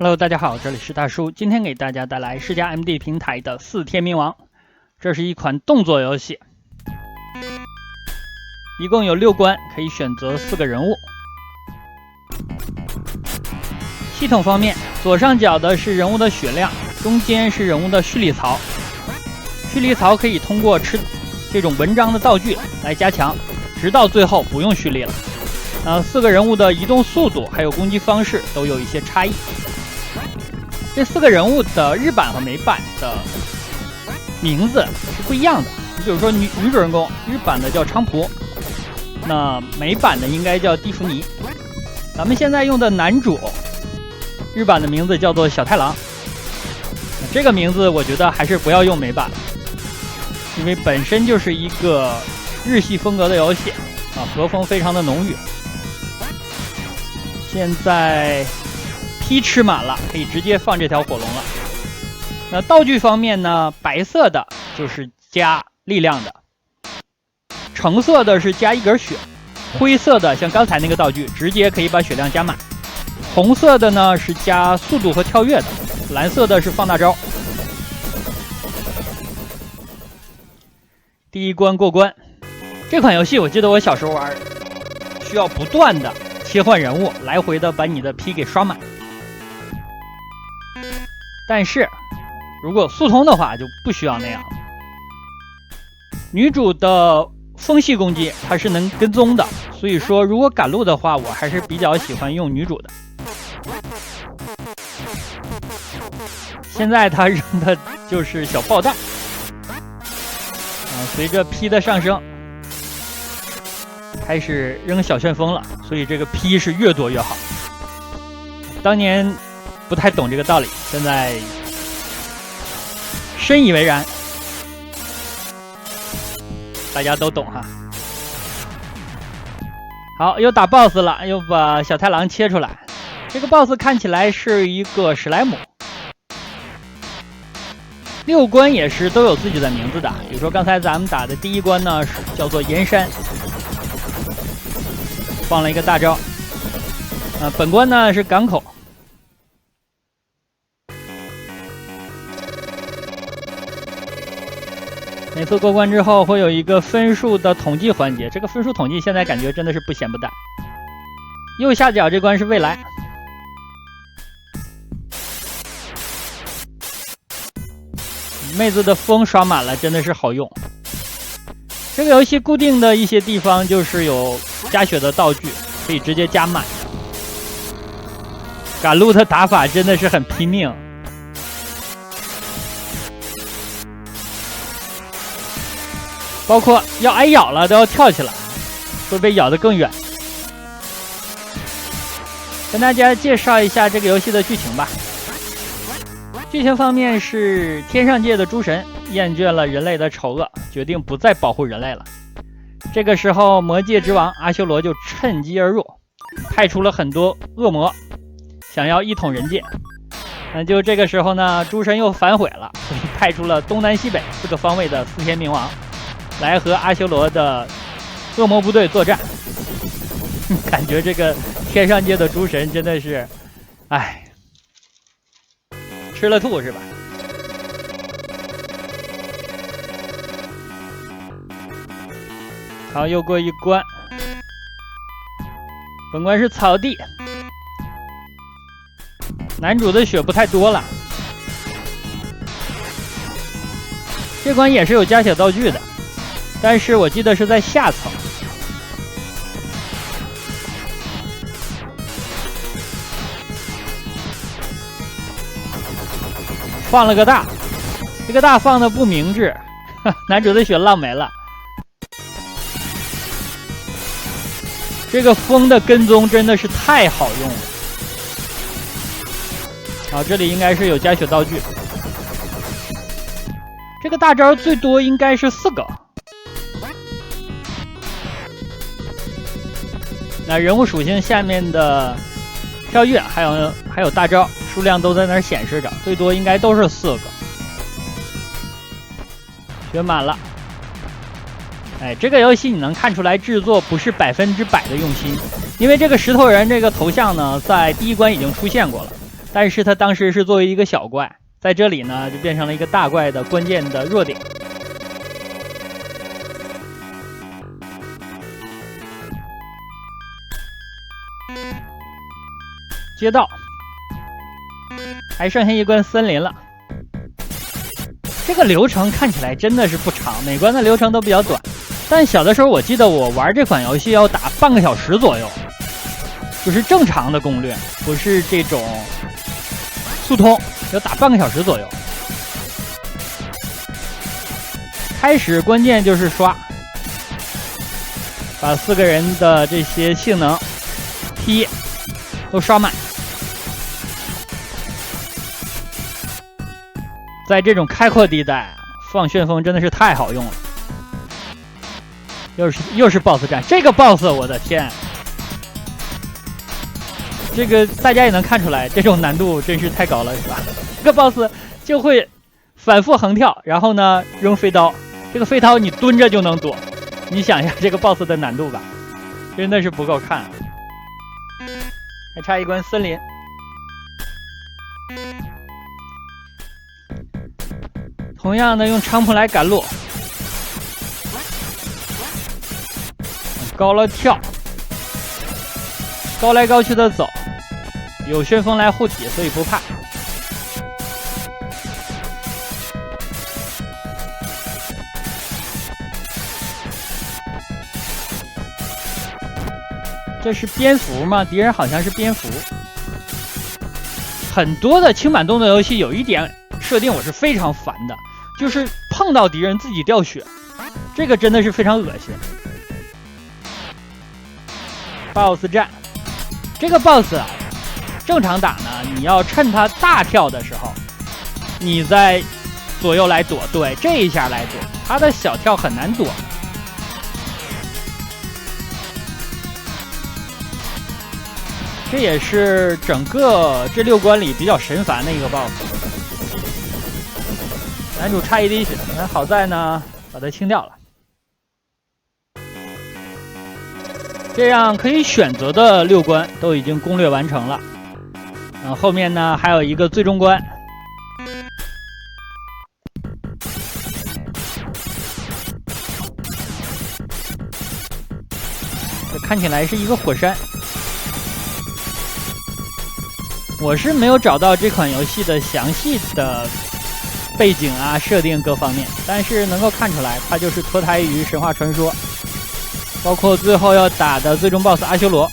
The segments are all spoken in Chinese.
Hello， 大家好，这里是大叔，今天给大家带来世嘉 MD 平台的4天冥王。这是一款动作游戏，一共有6关，可以选择4个人物。系统方面，左上角的是人物的血量，中间是人物的蓄力槽。蓄力槽可以通过吃这种文章的道具来加强，直到最后不用蓄力了。4个人物的移动速度还有攻击方式都有一些差异。这4个人物的日版和美版的名字是不一样的。你比如说女主人公，日版的叫菖蒲，那美版的应该叫蒂芙尼。咱们现在用的男主，日版的名字叫做小太郎。这个名字我觉得还是不要用美版，因为本身就是一个日系风格的游戏和风非常的浓郁。现在P 吃满了，可以直接放这条火龙了。那道具方面呢，白色的就是加力量的，橙色的是加1格血，灰色的像刚才那个道具直接可以把血量加满，红色的呢是加速度和跳跃的，蓝色的是放大招。第1关过关。这款游戏我记得我小时候玩，需要不断的切换人物，来回的把你的 P 给刷满。但是如果速通的话就不需要那样。女主的风系攻击它是能跟踪的，所以说如果赶路的话，我还是比较喜欢用女主的。现在她扔的就是小爆弹随着 P 的上升开始扔小旋风了，所以这个 P 是越多越好。当年不太懂这个道理，现在深以为然，大家都懂哈。好，又打 BOSS 了，又把小太郎切出来。这个 BOSS 看起来是一个史莱姆。6关也是都有自己的名字的，比如说刚才咱们打的第1关呢是叫做岩山，放了一个大招。本关呢是港口。每次过关之后会有一个分数的统计环节，这个分数统计现在感觉真的是不咸不淡。右下角这关是未来。妹子的风刷满了，真的是好用。这个游戏固定的一些地方就是有加血的道具，可以直接加满。赶路的打法真的是很拼命。包括要挨咬了都要跳起来，会被咬得更远。跟大家介绍一下这个游戏的剧情吧。剧情方面是天上界的诸神厌倦了人类的丑恶，决定不再保护人类了。这个时候魔界之王阿修罗就趁机而入，派出了很多恶魔想要一统人界。就这个时候呢，诸神又反悔了，所以派出了东南西北4个方位的4天冥王来和阿修罗的恶魔部队作战。感觉这个天上界的诸神真的是吃了吐是吧？好，又过1关。本关是草地，男主的血不太多了。这关也是有加血道具的，但是我记得是在下层。放了个大，这个大放的不明智，男主的血浪没了。这个风的跟踪真的是太好用了。好，这里应该是有加血道具。这个大招最多应该是4个。那人物属性下面的跳跃还有大招数量都在那儿显示着，最多应该都是4个。血满了。这个游戏你能看出来制作不是100%的用心，因为这个石头人这个头像呢，在第1关已经出现过了，但是它当时是作为一个小怪，在这里呢就变成了一个大怪的关键的弱点。街道，还剩下一关森林了。这个流程看起来真的是不长，每关的流程都比较短。但小的时候我记得我玩这款游戏要打半个小时左右，就是正常的攻略，不是这种速通，要打半个小时左右。开始关键就是刷，把4个人的这些性能 P 都刷满。在这种开阔地带放旋风真的是太好用了。又是 BOSS 战，这个 BOSS 我的天，这个大家也能看出来，这种难度真是太高了，是吧？这个 BOSS 就会反复横跳，然后呢扔飞刀，这个飞刀你蹲着就能躲，你想一下这个 BOSS 的难度吧，真的是不够看。还差一关森林。同样的用菖蒲来赶路，高了跳，高来高去的走，有旋风来护体，所以不怕。这是蝙蝠吗？敌人好像是蝙蝠。很多的轻版动作游戏有一点设定我是非常烦的，就是碰到敌人自己掉血，这个真的是非常恶心。BOSS 战，这个 BOSS 啊，正常打呢，你要趁他大跳的时候，你再左右来躲，对，这一下来躲，他的小跳很难躲。这也是整个这6关里比较神烦的一个 BOSS。男主差一滴血，但好在呢，把它清掉了。这样可以选择的6关都已经攻略完成了。后面呢还有一个最终关。这看起来是一个火山。我是没有找到这款游戏的详细的背景啊、设定各方面，但是能够看出来，它就是脱胎于神话传说，包括最后要打的最终 BOSS 阿修罗。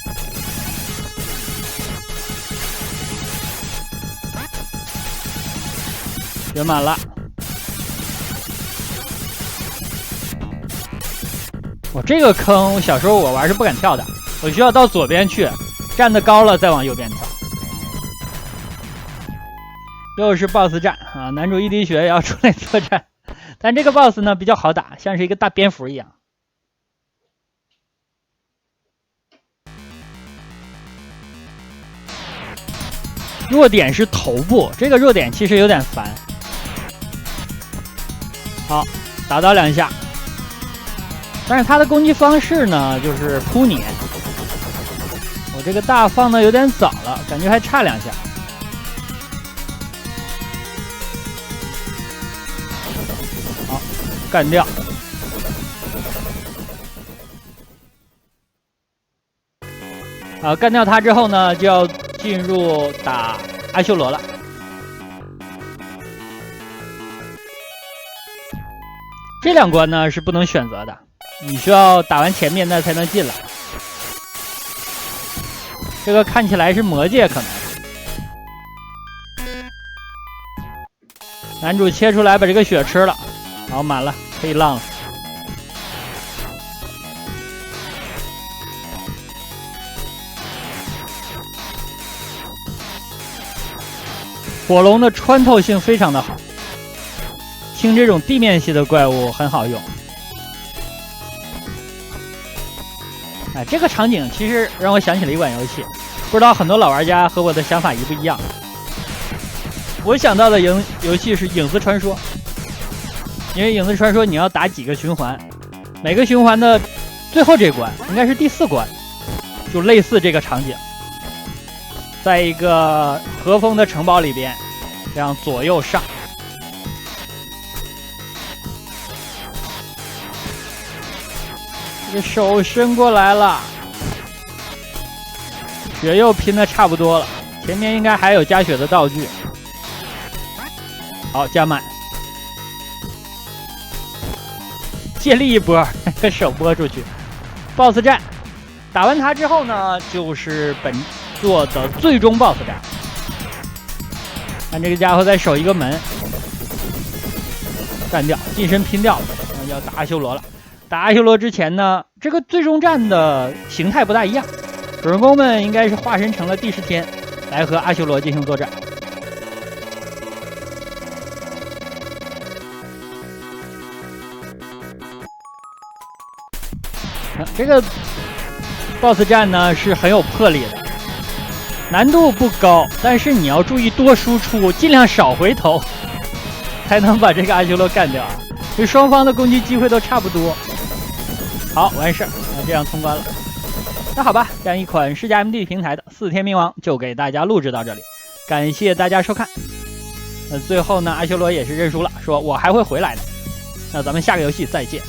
血满了，我这个坑，小时候我玩是不敢跳的，我需要到左边去，站得高了再往右边跳。又是 BOSS 战啊！男主一滴血也要出来作战，但这个 BOSS 呢比较好打，像是一个大蝙蝠一样。弱点是头部，这个弱点其实有点烦。好，打到2下，但是他的攻击方式呢就是扑你。我这个大放的有点早了，感觉还差2下。干掉，干掉他之后呢，就要进入打阿修罗了。这2关呢是不能选择的，你需要打完前面的才能进来。这个看起来是魔戒，可能男主切出来把这个血吃了，好，满了。可以浪了。火龙的穿透性非常的好，清这种地面系的怪物很好用。哎，这个场景其实让我想起了一款游戏，不知道很多老玩家和我的想法一不一样。我想到的游戏是《影子传说》。因为影子传说你要打几个循环，每个循环的最后这关应该是第4关，就类似这个场景。在一个和风的城堡里边，这样左右上。这个手伸过来了，血又拼的差不多了，前面应该还有加血的道具。好，加满，借力一波，手拨出去。BOSS 战打完它之后呢，就是本作的最终 BOSS 战。看这个家伙再守一个门，干掉，近身拼掉了，要打阿修罗了。打阿修罗之前呢，这个最终战的形态不大一样，主人公们应该是化身成了第10天来和阿修罗进行作战。这个 BOSS 战呢是很有魄力的，难度不高，但是你要注意多输出，尽量少回头，才能把这个阿修罗干掉。这双方的攻击机会都差不多。好，完事儿，那这样通关了。那好吧，这样一款世嘉 MD 平台的4天冥王就给大家录制到这里，感谢大家收看。最后呢，阿修罗也是认输了，说我还会回来的。那咱们下个游戏再见。